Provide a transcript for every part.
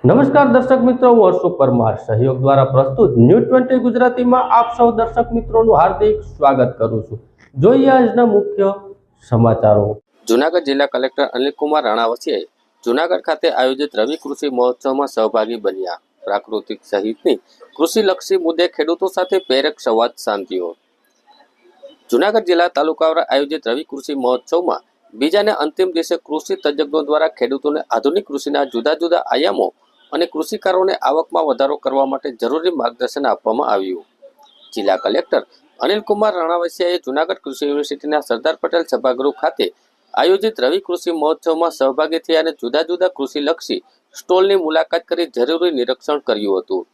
નમસ્કાર દર્શક મિત્રો, હું હર્ષુ પરમાર સહયોગ દ્વારા પ્રસ્તુત ન્યૂઝ 20 ગુજરાતીમાં આપ સૌ દર્શક મિત્રોનું હાર્દિક સ્વાગત કરું છું। જોઈએ આજના મુખ્ય સમાચારો। જૂનાગઢ જિલ્લા કલેક્ટર અનિલકુમાર રાણાવસિયાએ જૂનાગઢ ખાતે આયોજિત રવિ કૃષિ મહોત્સવમાં સહભાગી બન્યા। પ્રાકૃતિક સહિતની કૃષિલક્ષી મુદ્દે ખેડૂતો સાથે પ્રેરક સંવાદ શાંતિઓ। જૂનાગઢ જિલ્લા તાલુકાવાળા આયોજિત રવિ કૃષિ મહોત્સવમાં બીજા અને અંતિમ દિવસે કૃષિ તજજ્ઞો દ્વારા ખેડૂતોને આધુનિક કૃષિના જુદા જુદા આયામો અને કૃષિકારોને આવકમાં વધારો કરવા માટે જરૂરી માર્ગદર્શન આપવામાં આવ્યું। જિલ્લા કલેક્ટર અનિલકુમાર રાણાવસિયાએ જૂનાગઢ કૃષિ યુનિવર્સિટીના સરદાર પટેલ સભાગૃહ ખાતે આયોજિત રવિ કૃષિ મહોત્સવમાં સહભાગી થયા અને જુદા જુદા કૃષિલક્ષી સ્ટોલની મુલાકાત કરી જરૂરી નિરીક્ષણ કર્યું હતું।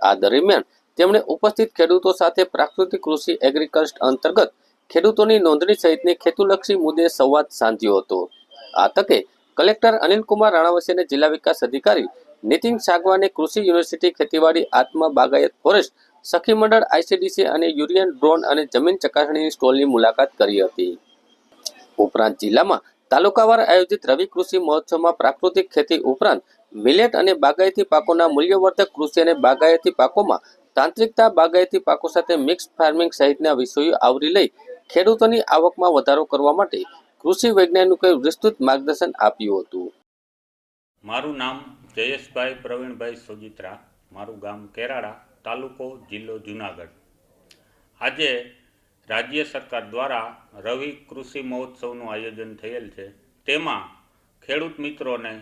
આ દરમિયાન તેમણે ઉપસ્થિત ખેડૂતો સાથે પ્રાકૃતિક કૃષિ એગ્રીકલ્ચર અંતર્ગત ખેડૂતોની નોંધણી સહિતની ખેતુલક્ષી મુદ્દે સંવાદ સાધ્યો હતો। આ તકે કલેક્ટર અનિલકુમાર રાણાવસિયાને જિલ્લા વિકાસ અધિકારી નીતિન સાગવાને કૃષિ યુનિવર્સિટી ખેતીવાડી આત્મા બાગાયત ફોરેસ્ટ સખી મંડળ આઈસીડીસી અને યુરિયન ડ્રોન અને જમીન ચકાસણીની સ્ટોલની મુલાકાત કરી હતી। ઉપરાંત જિલ્લામાં તાલુકાવાર આયોજિત રવિ કૃષિ મહોત્સવમાં પ્રાકૃતિક ખેતી ઉપરાંત મિલેટ અને બાગાયતી પાકોના મૂલ્યવર્ધક કૃષિ અને બાગાયતી પાકોમાં તાંત્રિકતા, બાગાયતી પાકો સાથે મિક્સ ફાર્મિંગ સહિતના વિષયો આવરી લઈ ખેડૂતોની આવકમાં વધારો કરવા માટે કૃષિ વૈજ્ઞાનિકોએ વિસ્તૃત માર્ગદર્શન આપ્યું હતું। મારું નામ જયેશભાઈ પ્રવીણભાઈ સોજિત્રા, મારું ગામ કેરાડા, તાલુકો જિલ્લો જૂનાગઢ। આજે રાજ્ય સરકાર દ્વારા રવિ કૃષિ મહોત્સવનું આયોજન થયેલ છે। તેમાં ખેડૂત મિત્રોને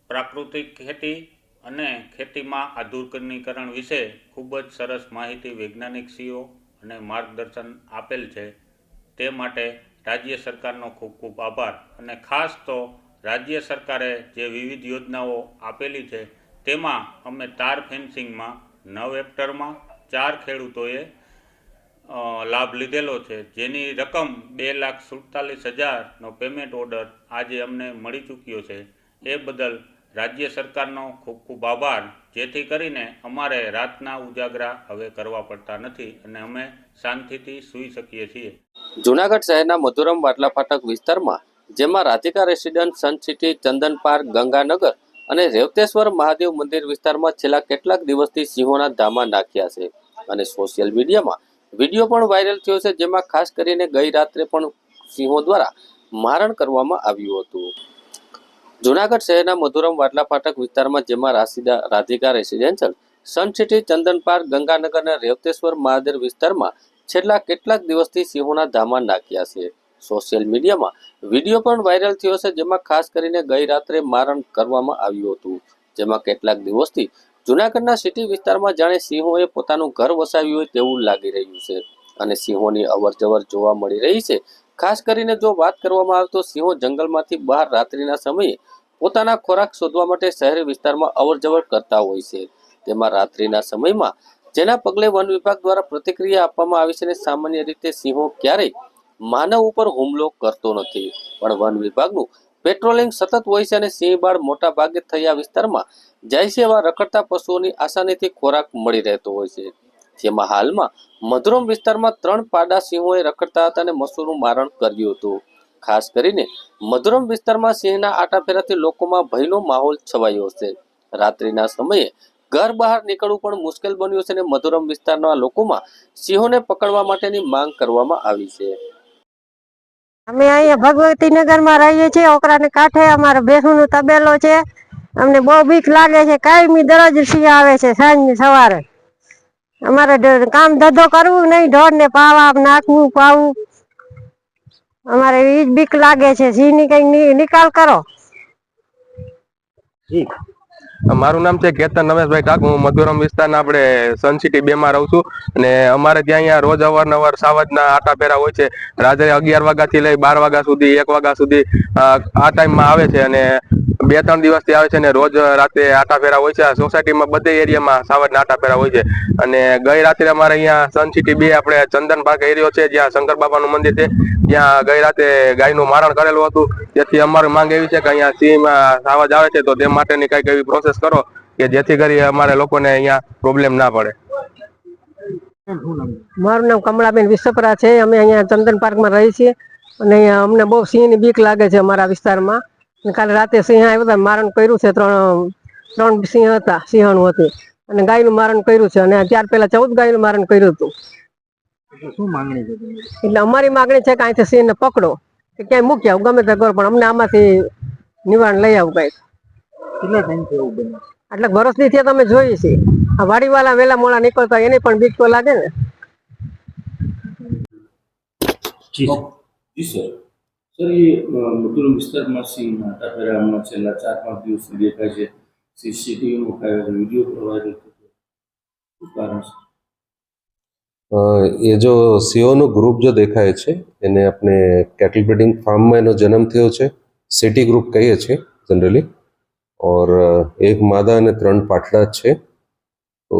પ્રાકૃતિક ખેતી અને ખેતીમાં આધુનિકીકરણ વિશે ખૂબ જ સરસ માહિતી વૈજ્ઞાનિકશ્રીઓ અને માર્ગદર્શન આપેલ છે। તે માટે રાજ્ય સરકારનો ખૂબ ખૂબ આભાર। અને ખાસ તો રાજ્ય સરકારે જે વિવિધ યોજનાઓ આપેલી છે તેમાં અમે તાર ફેન્સિંગમાં 9 હેક્ટરમાં 4 ખેડૂતોએ લાભ લીધેલો છે, જેની રકમ 2,47,000નો પેમેન્ટ ઓર્ડર આજે અમને મળી ચૂક્યો છે। એ બદલ રાજ્ય સરકારનો ખૂબ ખૂબ આભાર, જેથી કરીને અમારે રાતના ઉજાગરા હવે કરવા પડતા નથી અને અમે શાંતિથી સૂઈ શકીએ છીએ। જૂનાગઢ શહેરના મધુરમ વાટલા ફાટક વિસ્તારમાં, જેમાં રાધિકા રેસિડેન્ટ, સન સિટી, ચંદન પાર્ક, ગંગાનગર અને રેવતેશ્વર મહાદેવ મંદિર વિસ્તારમાં છેલ્લા કેટલાક દિવસથી સિંહોના ધામા નાખ્યા છે અને સોશિયલ મીડિયામાં વિડીયો પણ વાયરલ થયો છે, જેમાં ખાસ કરીને ગઈ રાત્રે પણ સિંહો દ્વારા મારણ કરવામાં આવ્યું હતું। જૂનાગઢ શહેરના મધુરમ વાટલા ફાટક વિસ્તારમાં, જેમાં રાધિકા રેસિડેન્શિયલ, સન સિટી, ચંદન પાર્ક, ગંગાનગર અને રેવતેશ્વર મહાદેવ વિસ્તારમાં છેલ્લા કેટલાક દિવસથી સિંહોના ધામા નાખ્યા છે। સોશિયલ મીડિયામાં વિડીયો પણ વાયરલ થયો છે, જેમાં ખાસ કરીને ગઈ રાત્રે મારણ કરવામાં આવ્યું હતું, જેમાં કેટલાક દિવસથી જૂનાગઢના સિટી વિસ્તારમાં જાણે સિંહોએ પોતાનું ઘર વસાવ્યું હોય તેવું લાગી રહ્યું છે અને સિંહોની અવરજવર જોવા મળી રહી છે। ખાસ કરીને જો વાત કરવામાં આવે તો સિંહો જંગલમાંથી બહાર રાત્રિના સમયે પોતાના ખોરાક શોધવા માટે શહેરી વિસ્તારમાં અવરજવર કરતા હોય છે। તેમાં રાત્રિના સમયમાં જેના પગલે વન વિભાગ દ્વારા પ્રતિક્રિયા આપવામાં આવી છે અને સામાન્ય રીતે સિંહો ક્યારેય માનવ ઉપર હુમલો કરતો નથી, પણ વન વિભાગનું પેટ્રોલિંગ સતત હોય છે અને સિંહ બાળ મોટા ભાગે થયા વિસ્તારમાં જાય છે એવા રખડતા પશુઓની આસાનીથી ખોરાક મળી રહેતો હોય છે। જેમાં હાલમાં મધુરમ વિસ્તારમાં 3 પાડા સિંહોએ રખડતા હતા અને મસૂરનું મારણ કર્યું હતું। ખાસ કરીને મધુરમ વિસ્તારમાં સિંહના આટાફેરાથી લોકોમાં ભયનો માહોલ છવાયો છે। રાત્રિના સમયે ઘર બહાર નીકળવું પણ મુશ્કેલ બન્યું છે અને મધુરમ વિસ્તારના લોકોમાં સિંહોને પકડવા માટેની માંગ કરવામાં આવી છે। અમે અહીંયા ભગવતીનગરમાં રહીએ છીએ, ઓકરાને કાંઠે અમારે ભેંસુનો તબેલો છે। અમને બહુ બીક લાગે છે, કાયમી દરરોજ સિંહ આવે છે સાંજ સવારે। અમારે કામ ધંધો કરવું નહીં, ઢોરને પાવા નાખવું, પાવું, અમારે એ જ બીક લાગે છે। સિંહની કઈ નિકાલ કરો। મારું નામ છે કેતન નમેશભાઈ ટાક, હું મધુરમ વિસ્તારના આપણે સન સિટી 2 માં રહું છું અને અમારે ત્યાં અહીંયા રોજ અવારનવાર સાવજના આટાફેરા હોય છે। રાત્રે 11 વાગ્યાથી લઈ 12 વાગ્યા સુધી, 1 વાગ્યા સુધી આ ટાઈમમાં આવે છે અને 2-3 દિવસથી આવે છે અને રોજ રાતે આટાફેરા હોય છે। આ સોસાયટીમાં બધે એરિયામાં સાવજના આટાફેરા હોય છે અને ગઈ રાત્રે અમારે અહીંયા સન સિટી 2 આપણે ચંદન પાર્ક એરિયો છે, જ્યાં શંકર બાપાનું મંદિર છે, ત્યાં ગઈ રાતે ગાયનું મારણ કરેલું હતું। તેથી અમારી માંગ એવી છે કે અહીંયા સિંહમાં સાવજ આવે છે તો તે માટેની કંઈક એવી પ્રોસેસ કરો કે જેથી કરી અમારે લોકોને અહીંયા પ્રોબ્લેમ ના પડે। મારું નામ કમળાબેન વિશ્વપરા છે। અમે અહીંયા ચંદન પાર્કમાં રહીએ છીએ અને અહીંયા અમને બહુ સિંહની બીક લાગે છે અમારા વિસ્તારમાં। કાલે રાતે સિંહ આવ્યો, મારણ કર્યું છે 3 3 સિંહ હતા, સિંહણું હતી અને ગાયનું મારણ કર્યું છે. અને ત્યાર પહેલા 14 ગાયનું મારણ કર્યું હતું. શું માંગણી છે તમારી? એટલે અમારી માગણી છે કે અહીંથી સિંહને પકડો, કે ક્યાંય મૂકી આવો, ગમે તે કરો, પણ અમને આમાંથી નિવારણ લઈ આવું કઈ. કેટલા ટાઈમથી એવું બને? આટલા વર્ષથી થયા તમે જોઈએ છે. આ વાડીવાળા વેલા મોડા નીકળતા એને પણ બીક તો લાગે ને. જી जी सर सर ये मधुरम विસ્તારમાં સિંહ નાટા ફેરા હમણાં છેલ્લા 4-5 દિવસથી દેખાય છે. સીસીટીવીમાં વિડીયો પણ વાયરલ થયો. શું કારણ છે? ये जो सीओ નો ગ્રુપ जो દેખાય છે એને આપણે કેટલ બ્રીડિંગ ફાર્મમાં એનો જન્મ થયો છે. સિટી ગ્રુપ કહીએ છીએ જનરલી. और एक मादा અને 3 પાઠડા છે. તો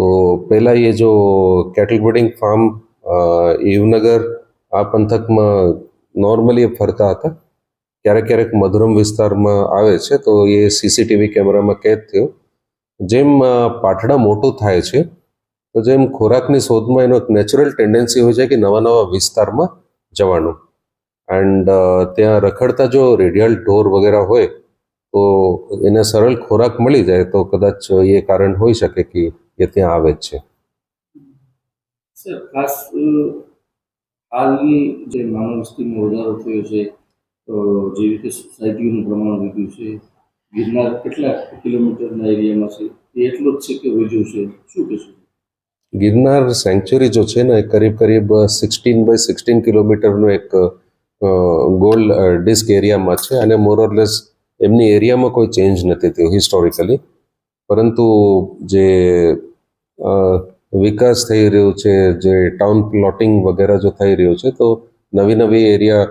પહેલા ये जो કેટલ બ્રીડિંગ ફાર્મ ઈવનગર આ પંથકમાં નોર્મલી ફરતા હતા. ક્યારેક ક્યારેક મધુરમ વિસ્તારમાં આવે છે તો એ સીસીટીવી કેમેરામાં કેદ થયો. જેમ પાઠડા મોટું થાય છે તો જેમ ખોરાકની શોધમાં એનો એક નેચરલ ટેન્ડન્સી હોય છે કે નવા નવા વિસ્તારમાં જવાનું. એન્ડ ત્યાં રખડતા જો રેડિયલ ઢોર વગેરે હોય તો એને સરળ ખોરાક મળી જાય તો કદાચ એ કારણ હોઈ શકે કે એ ત્યાં આવે જ છે. સર ખાસ હાલની જે માનવ વસ્તીમાં વધારો થયો છે, જેવી રીતે સોસાયટીનું પ્રમાણ વધ્યું છે, ગિરનાર કેટલા કિલોમીટરના એરિયામાં છે, એ એટલો જ છે કે વધ્યું છે, શું કહેશો? ગિરનાર સેન્ચ્યુરી જો છે ને એ કરીબ 16 બાય 16 કિલોમીટરનો એક ગોલ ડિસ્ક એરિયામાં છે અને મોરઓરલેસ એમની એરિયામાં કોઈ ચેન્જ નથી થયો હિસ્ટોરિકલી. પરંતુ જે વિકાસ થઈ રહ્યો છે, જે ટાઉન પ્લોટિંગ વગેરે જો થઈ રહ્યો છે તો નવી નવી એરિયા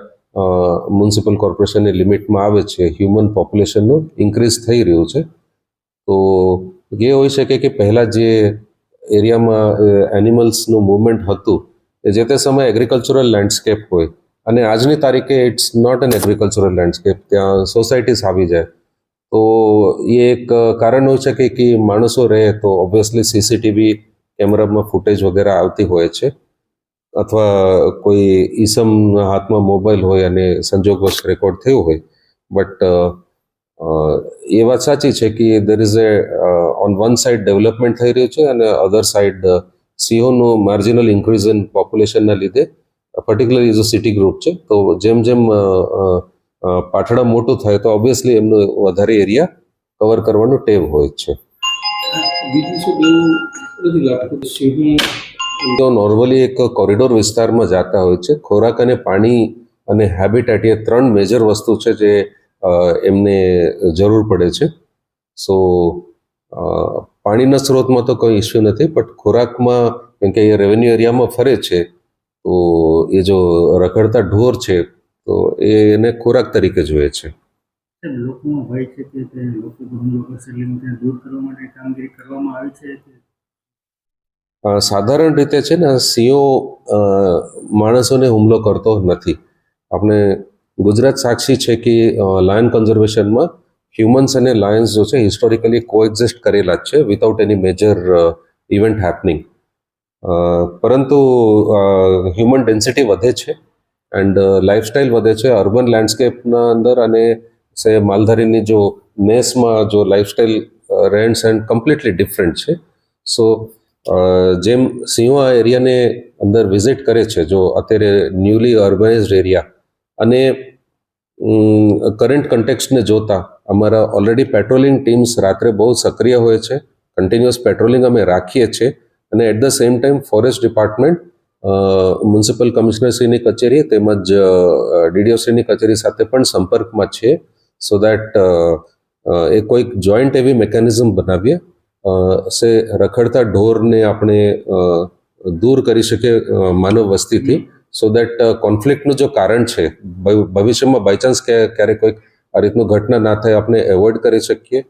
મ્યુનિસિપલ કોર્પોરેશનની લિમિટમાં આવે છે. હ્યુમન પોપ્યુલેશનનું ઇન્ક્રીઝ થઈ રહ્યું છે. તો એ હોઈ શકે કે પહેલાં જે એરિયામાં એનિમલ્સનું મૂવમેન્ટ હતું એ જે તે સમયે એગ્રીકલ્ચરલ લેન્ડસ્કેપ હોય અને આજની તારીખે it's not an agricultural landscape, ત્યાં સોસાયટીઝ આવી જાય તો એ એક કારણ હોઈ શકે કે માણસો રહે તો ઓબ્વિયસલી સીસીટીવી કેમેરામાં ફૂટેજ વગેરે આવતી હોય છે અથવા કોઈ ઈસમના હાથમાં મોબાઈલ હોય અને સંજોગવશ રેકોર્ડ થયું હોય. બટ એ વાત સાચી છે કે there is a on one side development થઈ રહ્યું છે અને અધર સાઇડ સિંહોનું માર્જિનલ ઇન્ક્રીઝ ઇન પોપ્યુલેશનના લીધે પર્ટિક્યુલરલી જો સિટી ગ્રુપ છે તો જેમ જેમ પાઠડા મોટું થાય તો ઓબ્વિયસલી એમનું વધારે એરિયા કવર કરવાનું ટેવ હોય છે. બીજું શું એવું નથી લાગતું કે સિંહ તો નોર્મલી એક કોરિડોર વિસ્તારમાં જતા હોય છે. ખોરાક અને પાણી અને હેબિટેટ એ 3 મેજર વસ્તુ છે જે એમને જરૂર પડે છે. સો પાણીના સ્ત્રોતમાં તો કોઈ ઇસ્યુ નથી, બટ ખોરાકમાં કેમ કે એ રેવન્યુ એરિયામાં ફરે છે તો એ જો રખડતા ઢોર છે તો એને ખોરાક તરીકે જોઈએ છે. લોકોમાં ભય છે કે તે લોકો હુમલો કરશે એટલે તેને દૂર કરવા માટે કામગીરી કરવામાં આવી છે કે સાધારણ રીતે છે ને સિંહો માણસોને હુમલો કરતો નથી. આપણે ગુજરાત સાક્ષી છે કે લાયન કન્ઝર્વેશનમાં હ્યુમન્સ અને લાયન્સ જો છે હિસ્ટોરિકલી કોએક્ઝિસ્ટ કરેલા જ છે વિધાઉટ એની મેજર ઇવેન્ટ હેપનિંગ. પરંતુ હ્યુમન ડેન્સિટી વધે છે એન્ડ લાઇફસ્ટાઇલ વધે છે અર્બન લેન્ડસ્કેપના અંદર અને સે માલધારીની જો નેસમાં જો લાઇફસ્ટાઇલ રહેણ સહેણ કમ્પ્લીટલી ડિફરન્ટ છે. સો જેમ સિંહો આ એરિયાને અંદર વિઝિટ કરે છે જો અત્યારે ન્યૂલી અર્બનાઇઝડ એરિયા અને કરંટ કન્ટેક્સ્ટને જોતા અમારા ઓલરેડી પેટ્રોલિંગ ટીમ્સ રાત્રે બહુ સક્રિય હોય છે. કન્ટિન્યુઅસ પેટ્રોલિંગ અમે રાખીએ છીએ અને at the same time forest department municipal કમિશનરશ્રીની કચેરી તેમજ ડીડીઓશ્રીની કચેરી સાથે પણ સંપર્કમાં છે. સો દેટ એ કોઈક જોઈન્ટ એવી મિકેનિઝમ બનાવીએ સે રખડતા ઢોરને આપણે દૂર કરી શકીએ માનવ વસ્તીથી. સો દેટ કોન્ફ્લિક્ટનું જો કારણ છે ભવિષ્યમાં બાયચાન્સ ક્યારેક કોઈક આ રીતનું ઘટના ના થાય આપણે એવોઇડ કરી શકીએ.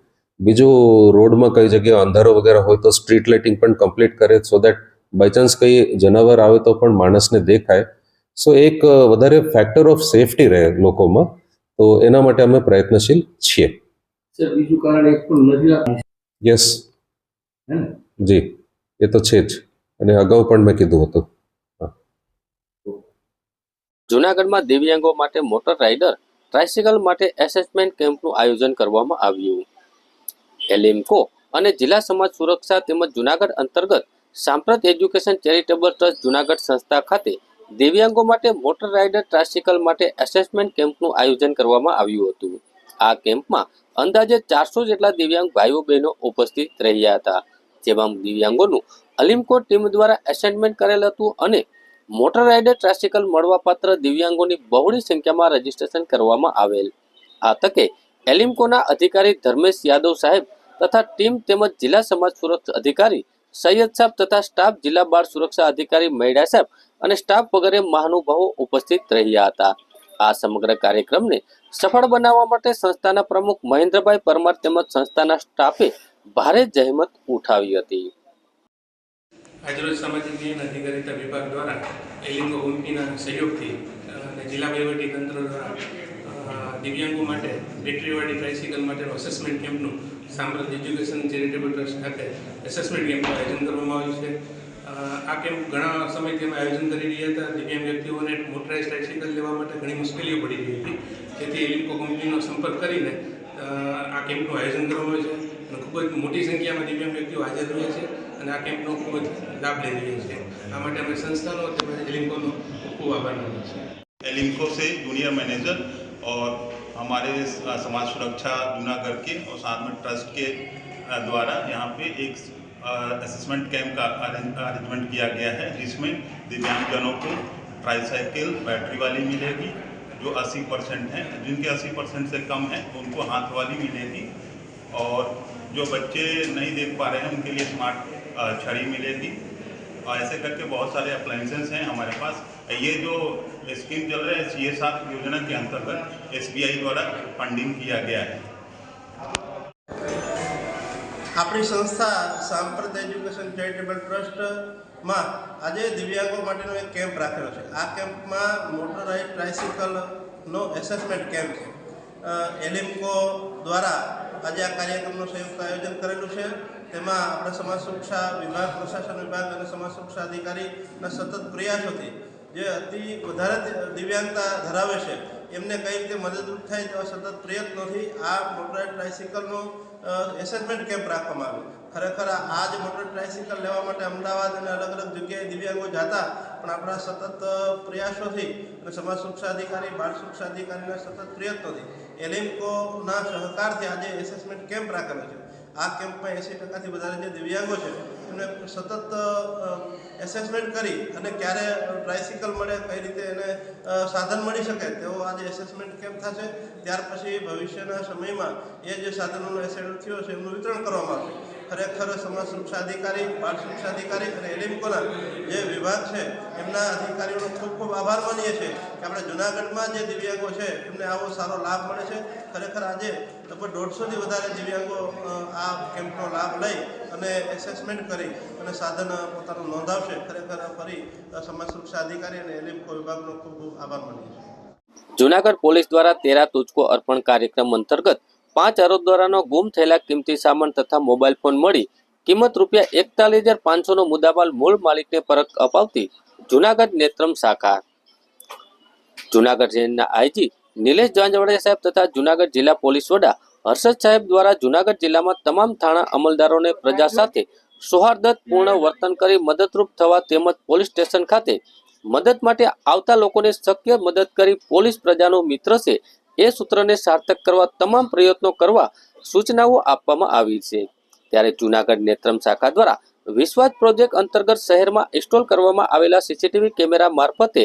બીજું રોડમાં કઈ જગ્યાએ અંધારો વગેરે હોય તો સ્ટ્રીટ લાઇટિંગ પણ કમ્પ્લીટ કરે સો દેટ બાયચાન્સ કંઈ જનાવર આવે તો પણ માણસને દેખાય. સો એક વધારે ફેક્ટર ઓફ સેફટી રહે લોકોમાં, તો એના માટે અમે પ્રયત્નશીલ છીએ. સર બીજું કારણ એક પણ નથી લાગતું યસ હે ને? જી, એ તો છે જ અને અગાઉ પણ મેં કીધું હતું. જૂનાગઢમાં દિવ્યાંગો માટે મોટર રાઇડર ટ્રાયસિકલ માટે એસેસમેન્ટ કેમ્પનું આયોજન કરવામાં આવ્યું. એલિમ્કો અને જિલ્લા સમાજ સુરક્ષા તેમજ જુનાગઢ અંતર્ગત સાંપ્રત એજ્યુકેશન ચેરિટેબલ ટ્રસ્ટ જુનાગઢ સંસ્થા ખાતે દિવ્યાંગો માટે મોટર રાઇડર ટ્રાયસિકલ માટે એસેસમેન્ટ કેમ્પનું આયોજન કરવામાં આવ્યું હતું. આ કેમ્પમાં અંદાજે 400 જેટલા દિવ્યાંગ ભાઈઓ બહેનો ઉપસ્થિત રહ્યા હતા, જેમાં દિવ્યાંગોનું અલીમકો ટીમ દ્વારા એસાઇનમેન્ટ કરેલ હતું અને મોટર રાઇડર ટ્રાયસિકલ મળવાપાત્ર દિવ્યાંગોની બહોળી સંખ્યામાં રજીસ્ટ્રેશન કરવામાં આવેલ. આ તકે એલિમ્કોના અધિકારી ધર્મેશ યાદવ સાહેબ તથા ટીમ તેમજ જિલ્લા સમાજ સુરક્ષા અધિકારી સૈયદ સાહેબ તથા સ્ટાફ, જિલ્લા બાળ સુરક્ષા અધિકારી મૈડા સાહેબ અને સ્ટાફ વગેરે મહાનુભાવો ઉપસ્થિત રહ્યા હતા. આ સમગ્ર કાર્યક્રમને સફળ બનાવવા માટે સંસ્થાના પ્રમુખ મહેન્દ્રભાઈ પરમાર તેમજ સંસ્થાના સ્ટાફે ભારે જહેમત ઉઠાવી હતી. આજરોજ સામાજિક ન્યાય અને અધિકારીતા વિભાગ દ્વારા એલિમ્કો કંપનીના સહયોગથી અને જિલ્લા વહીવટી તંત્ર દ્વારા દિવ્યાંગો માટે બેટરીવાળી ટ્રાયસિકલ માટેનું અસેસમેન્ટ કેમ્પનું સાંપ્રત એજ્યુકેશન ચેરિટેબલ ટ્રસ્ટ ખાતે એસેસમેન્ટ કેમ્પનું આયોજન કરવામાં આવ્યું છે. આ કેમ્પ ઘણા સમયથી અમે આયોજન કરી રહ્યા હતા. દિવ્યાંગ વ્યક્તિઓને મોટરાઇઝ ટ્રાયસિકલ લેવા માટે ઘણી મુશ્કેલીઓ પડી રહી હતી, જેથી એલિમ્કો કંપનીનો સંપર્ક કરીને આ કેમ્પનું આયોજન કરવામાં આવ્યું છે અને ખૂબ જ મોટી સંખ્યામાં દિવ્યાંગ વ્યક્તિઓ હાજર રહ્યા છે અને આ કેમ્પનો ખૂબ જ લાભ લઈ રહ્યા છે. આ માટે અમે સંસ્થાનો તેમજ એલિમ્કોનો ખૂબ આભાર માનીએ છીએ. एलिम्को से जूनियर मैनेजर और हमारे समाज सुरक्षा जूनागढ़ के और साथ में ट्रस्ट के द्वारा यहाँ पे एक असेसमेंट कैंप का अरेंजमेंट किया गया है, जिसमें दिव्यांगजनों को ट्राईसाइकिल बैटरी वाली मिलेगी जो 80% है, जिनके 80% से कम है उनको हाथ वाली मिलेगी और जो बच्चे नहीं देख पा रहे हैं उनके लिए स्मार्ट छड़ी मिलेगी और ऐसे करके बहुत सारे अप्लायंसेस हैं हमारे पास. ये जो स्कीम चल रहा है CSR योजना के अंतर्गत SBI द्वारा फंडिंग किया गया है. આપણી સંસ્થા સાંપ્રત એજ્યુકેશન ચેરિટેબલ ટ્રસ્ટમાં આજે દિવ્યાંગો માટેનો એક કેમ્પ રાખેલો છે. આ કેમ્પમાં મોટરાઇઝ ટ્રાયસિકલનો એસેસમેન્ટ કેમ્પ છે. એલિમ્કો દ્વારા આજે આ કાર્યક્રમનું સંયુક્ત આયોજન કરેલું છે. તેમાં આપણે સમાજ સુરક્ષા વિભાગ, પ્રશાસન વિભાગ અને સમાજ સુરક્ષા અધિકારીના સતત પ્રયાસોથી જે અતિ વધારે દિવ્યાંગતા ધરાવે છે એમને કઈ રીતે મદદરૂપ થાય તેવા સતત પ્રયત્નોથી આ મોટરાઇઝ ટ્રાયસિકલનો એસેસમેન્ટ કેમ્પ રાખવામાં આવ્યો. ખરેખર આ જે મોટર ટ્રાયસિકલ લેવા માટે અમદાવાદ અને અલગ અલગ જગ્યાએ દિવ્યાંગો જતા, પણ આપણા સતત પ્રયાસોથી અને સમાજ સુરક્ષા અધિકારી, બાળ સુરક્ષા અધિકારીના સતત પ્રયત્નોથી એલિમ્કોના સહકારથી આજે એસેસમેન્ટ કેમ્પ રાખેલો છે. આ કેમ્પમાં 80%થી વધારે જે દિવ્યાંગો છે એમને સતત એસેસમેન્ટ કરી અને ક્યારે ટ્રાયસિકલ મળે, કઈ રીતે એને સાધન મળી શકે તેવો આજે એસેસમેન્ટ કેમ્પ થશે. ત્યાર પછી ભવિષ્યના સમયમાં એ જે સાધનોનો એક્સિડન્ટ થયો છે એમનું વિતરણ કરવામાં આવશે. ખરેખર સમાજ સુરક્ષા અધિકારી, બાળ સુરક્ષા અધિકારી અને એલિમ્કોના જે વિભાગ છે એમના અધિકારીઓનો ખૂબ ખૂબ આભાર માનીએ છીએ કે આપણે જૂનાગઢમાં જે દિવ્યાંગો છે એમને આવો સારો લાભ મળે છે. ખરેખર આજે લગભગ 150થી વધારે દિવ્યાંગો આ કેમ્પનો લાભ લઈ અને એસેસમેન્ટ કરી અને સાધન પોતાનું નોંધાવશે. ખરેખર ફરી સમાજ સુરક્ષા અધિકારી અને એલિમ્કો વિભાગનો ખૂબ ખૂબ આભાર માનીએ છીએ. જુનાગઢ પોલીસ દ્વારા 13 તુજકો અર્પણ કાર્યક્રમ અંતર્ગત 5 આરોપદારોનો ગુમ થયેલા કિંમતી સામાન તથા મોબાઈલ ફોન મળી કિંમત ₹41,500નો મુદ્દામાલ મૂળ માલિકને પરત અપાવતી જુનાગઢ નેત્રમ શાખા. જુનાગઢ રેન્જના આઈજી નિલેશ જાંજવાડિયા સાહેબ તથા જુનાગઢ જિલ્લા પોલીસ વડા હર્ષદ સાહેબ દ્વારા જુનાગઢ જિલ્લામાં તમામ થાણા અમલદારોને પ્રજા સાથે સૌહાર્દપૂર્ણ વર્તન કરી મદદરૂપ થવા તેમજ પોલીસ સ્ટેશન ખાતે મદદ માટે આવતા લોકોને શક્ય મદદ કરી પોલીસ પ્રજાનો મિત્ર છે એ સૂત્રને સાર્થક કરવા તમામ પ્રયત્નો કરવા સૂચનાઓ આપવામાં આવી છે. ત્યારે જુનાગઢ નેત્રમ શાખા દ્વારા વિશ્વાસ પ્રોજેક્ટ અંતર્ગત શહેરમાં ઇન્સ્ટોલ કરવામાં આવેલા સીસીટીવી કેમેરા મારફતે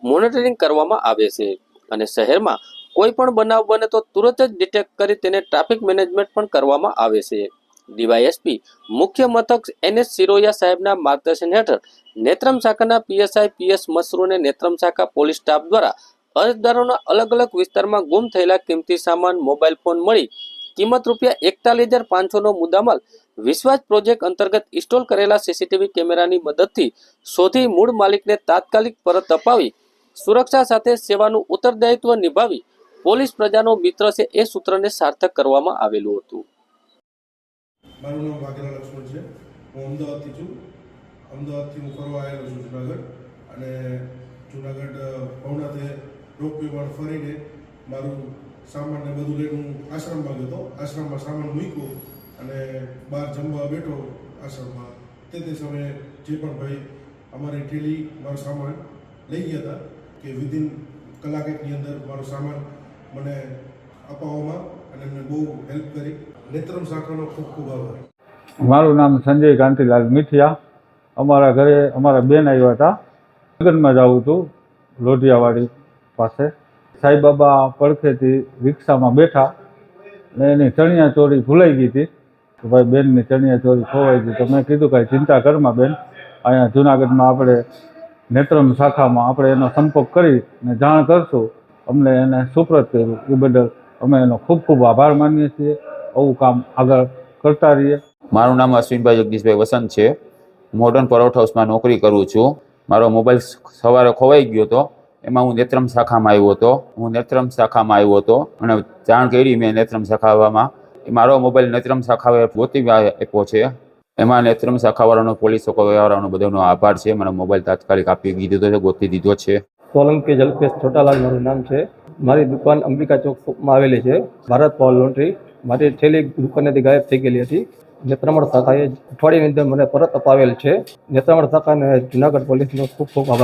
મોનિટરિંગ કરવામાં આવે છે અને શહેરમાં કોઈ પણ બનાવ બને તો તુરંત જ ડિટેક્ટ કરી તેને ટ્રાફિક મેનેજમેન્ટ પણ કરવામાં આવે છે. ડીવાયએસપી મુખ્ય મથક NS સિરોયા સાહેબના માર્ગદર્શન હેઠળ નેત્રમ શાખાના PSI PS મસરૂને નેત્રમ શાખા પોલીસ સ્ટાફ દ્વારા અરજદારોના અલગ અલગ વિસ્તારમાં ગુમ થયેલા કિંમતી સામાન, મોબાઈલ ફોન મળી કિંમત ₹41,500નો મુદ્દામાલ વિશ્વાસ પ્રોજેક્ટ અંતર્ગત ઇન્સ્ટોલ કરેલા સીસીટીવી કેમેરાની મદદથી શોધી મૂળ માલિકને તાત્કાલિક પરત અપાવી સુરક્ષા સાથે સેવાનું ઉત્તરદાયિત્વ નિભાવી પોલીસ પ્રજાનો મિત્ર છે એ સૂત્રને સાર્થક કરવામાં આવેલું હતું. મારું નામ વાઘેલા લક્ષ્મણ છે. હું અમદાવાદથી છું. અમદાવાદથી હું ફરવા આવેલો છું જુનાગઢ, અને જુનાગઢ ભવનાથે રોપવેમાં ફરીને મારું સામાનને બધું લઈને હું આશ્રમમાં ગયો હતો. આશ્રમમાં સામાન મૂક્યો અને બહાર જમવા બેઠો આશ્રમમાં તે સમયે જે પણ ભાઈ અમારી ઠેલી મારો સામાન લઈ ગયા હતા કે વિધિન કલાક એકની અંદર મારો સામાન મને અપાવવામાં અને એમને બહુ હેલ્પ કરી. નેત્રમ શાખાનો ખૂબ ખૂબ આભાર. મારું નામ સંજય કાંતિલાલ મીઠિયા. અમારા ઘરે અમારા બેન આવ્યા હતા. લગ્નમાં જવું હતું લોઢિયાવાડી પાસે. સાંઈબાબા પડખેથી રિક્ષામાં બેઠા ને એની ચણિયા ચોળી ભૂલાઈ ગઈ હતી. તો ભાઈ બેનની ચણિયા ચોળી ખોવાઈ ગઈ. તો મેં કીધું કાંઈ ચિંતા કરમાં બેન, અહીંયા જુનાગઢમાં આપણે નેત્રમ શાખામાં આપણે એનો સંપર્ક કરી ને જાણ કરશું. અમને એને સુપ્રત કર્યું એ બદલ અમે એનો ખૂબ ખૂબ આભાર માનીએ છીએ. આવું કામ આગળ કરતા રહીએ. મારું નામ અશ્વિનભાઈ જગદીશભાઈ વસંત છે. મોડર્ન પરોઠ હાઉસમાં નોકરી કરું છું. મારો મોબાઈલ સવારે ખોવાઈ ગયો હતો. એમાં હું નેત્રમ શાખામાં આવ્યો હતો અને જાણ કરી મેં નેત્રમ શાખામાં. મારો મોબાઈલ નેત્રમ શાખાએ ગોતી આપ્યો છે. એમાં નેત્રમ શાખાવાળાનો પોલીસ વાળાનો બધાનો આભાર છે. મને મોબાઈલ તાત્કાલિક આપી દીધો છે, ગોતી દીધો છે. સોલંકી જલ્પેશ છોટાલાલ મારું નામ છે. મારી દુકાન અંબિકા ચોકમાં આવેલી છે. Bharat power laundry. મારી થેલી દુકાનેથી ગાયબ થઈ ગયેલી હતી. નેત્રામણ શાખાએ અઠવાડિયાની અંદર મને પરત અપાવેલ છે. નેત્રામણ શાખાને જુનાગઢ પોલીસનો ખૂબ ખૂબ આભાર.